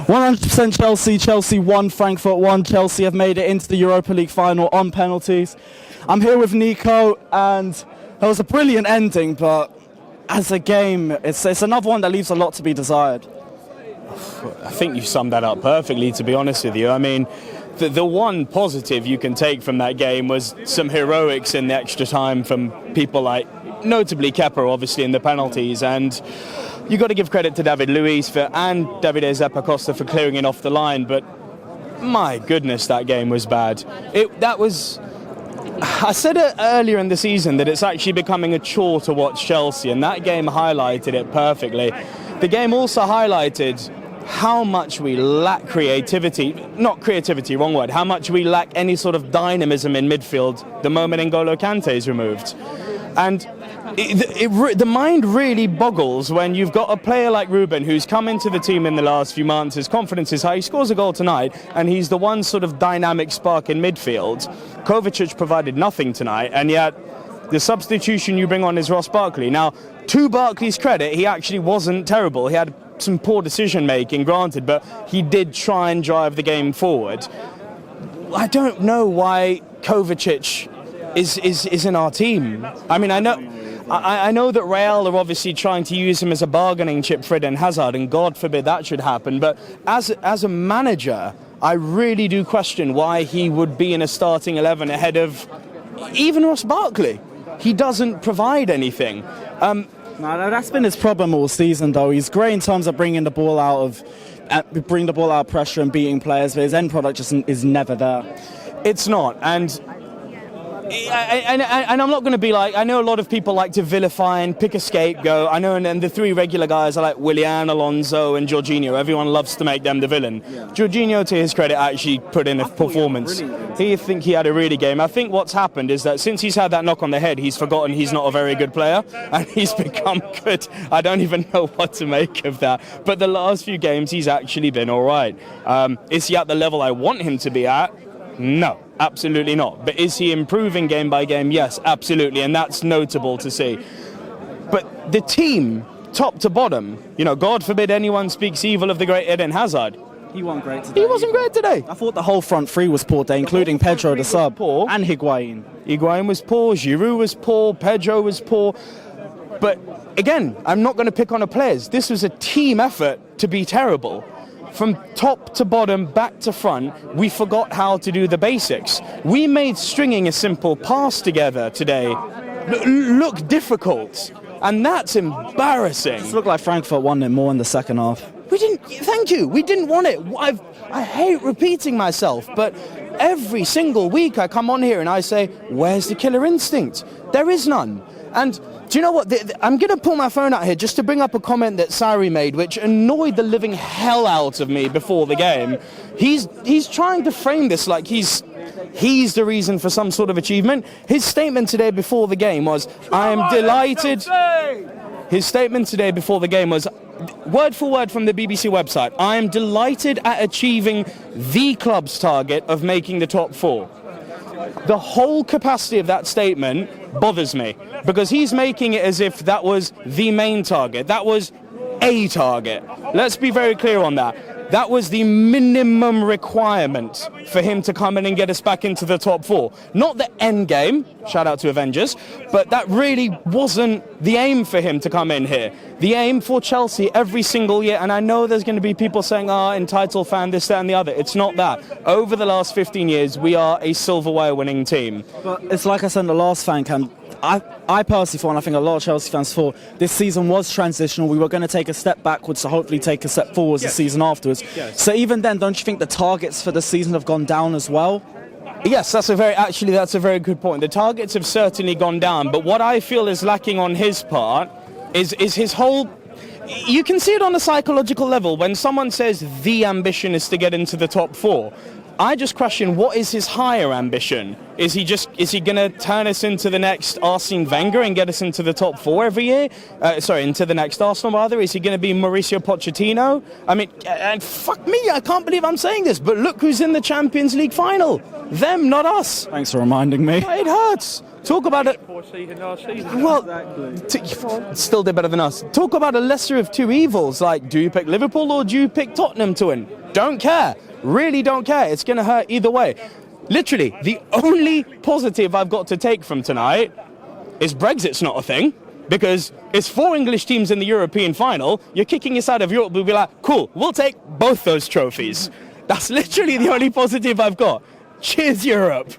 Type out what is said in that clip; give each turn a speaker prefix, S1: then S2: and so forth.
S1: 100% Chelsea. Chelsea won, Frankfurt won. Chelsea have made it into the Europa League final on penalties. I'm here with Nico, and it was a brilliant ending, but as a game, it's another one that leaves a lot to be desired.
S2: I think you summed that up perfectly, to be honest with you. I mean, the one positive you can take from that game was some heroics in the extra time from people like, notably Kepa, obviously, in the penalties. And you got to give credit to David Luiz and Davide Zappacosta for clearing it off the line. But my goodness, that game was bad. I said it earlier in the season that it's actually becoming a chore to watch Chelsea, and that game highlighted it perfectly. The game also highlighted how much we lack creativity, not creativity, wrong word, how much we lack any sort of dynamism in midfield the moment N'Golo Kante is removed. And the mind really boggles when you've got a player like Ruben who's come into the team in the last few months, his confidence is high, he scores a goal tonight, and he's the one sort of dynamic spark in midfield. Kovacic provided nothing tonight, and yet the substitution you bring on is Ross Barkley. Now, to Barkley's credit, he actually wasn't terrible. He had some poor decision making, granted, but he did try and drive the game forward. I don't know why Kovacic is in our team. I mean, I know that Real are obviously trying to use him as a bargaining chip for Eden Hazard, and God forbid that should happen, but as a manager, I really do question why he would be in a starting 11 ahead of even Ross Barkley. He doesn't provide anything.
S1: No, that's been his problem all season, though. He's great in terms of bringing the ball out of pressure and beating players, but his end product just is never there.
S2: It's not, and I'm not going to be like, I know a lot of people like to vilify and pick a scapegoat. I know, and the three regular guys are like Willian, Alonso and Jorginho. Everyone loves to make them the villain. Yeah. Jorginho, to his credit, actually put in a performance. I think he had a really game. I think what's happened is that since he's had that knock on the head, he's forgotten he's not a very good player, and he's become good. I don't even know what to make of that. But the last few games, he's actually been all right. Is he at the level I want him to be at? No, absolutely not. But is he improving game by game? Yes, absolutely, and that's notable to see. But the team, top to bottom, God forbid anyone speaks evil of the great Eden Hazard.
S1: He wasn't great today.
S2: He wasn't great today.
S1: I thought the whole front three was poor today, including Pedro, the sub,
S2: poor.
S1: And Higuain.
S2: Higuain was poor, Giroud was poor, Pedro was poor. But again, I'm not going to pick on the players. This was a team effort to be terrible. From top to bottom, back to front, we forgot how to do the basics. We made stringing a simple pass together today look difficult, and that's embarrassing.
S1: It looked like Frankfurt won it more in the second half.
S2: We didn't want it. I hate repeating myself, but every single week I come on here and I say, where's the killer instinct? There is none. And do you know what? I'm going to pull my phone out here just to bring up a comment that Sarri made, which annoyed the living hell out of me before the game. He's trying to frame this like he's the reason for some sort of achievement. His statement today before the game was, I am delighted. His statement today before the game was, word for word from the BBC website, I am delighted at achieving the club's target of making the top four. The whole capacity of that statement bothers me, because he's making it as if that was the main target. That was a target. Let's be very clear on that. That was the minimum requirement for him to come in and get us back into the top four. Not the end game, shout out to Avengers, but that really wasn't the aim for him to come in here. The aim for Chelsea every single year, and I know there's going to be people saying, entitled fan, this, that and the other. It's not that. Over the last 15 years, we are a silverware winning team.
S1: But it's like I said in the last fan camp, I personally thought, and I think a lot of Chelsea fans thought, this season was transitional. We were going to take a step backwards to hopefully take a step forwards the season afterwards. Yes. So even then, don't you think the targets for the season have gone down as well?
S2: Yes, that's a very good point. The targets have certainly gone down, but what I feel is lacking on his part is his whole... You can see it on a psychological level. When someone says the ambition is to get into the top four, I just question, what is his higher ambition? Is he going to turn us into the next Arsene Wenger and get us into the top 4 every year? Into the next Arsenal rather. Is he going to be Mauricio Pochettino? I mean, and fuck me, I can't believe I'm saying this, but look who's in the Champions League final. Them, not us.
S1: Thanks for reminding me.
S2: It hurts. Talk about it. Well, still did better than us. Talk about a lesser of two evils. Like, do you pick Liverpool or do you pick Tottenham to win? Don't care. Really don't care. It's going to hurt either way. Literally, the only positive I've got to take from tonight is Brexit's not a thing. Because it's 4 English teams in the European final. You're kicking us out of Europe. We'll be like, cool, we'll take both those trophies. That's literally the only positive I've got. Cheers, Europe.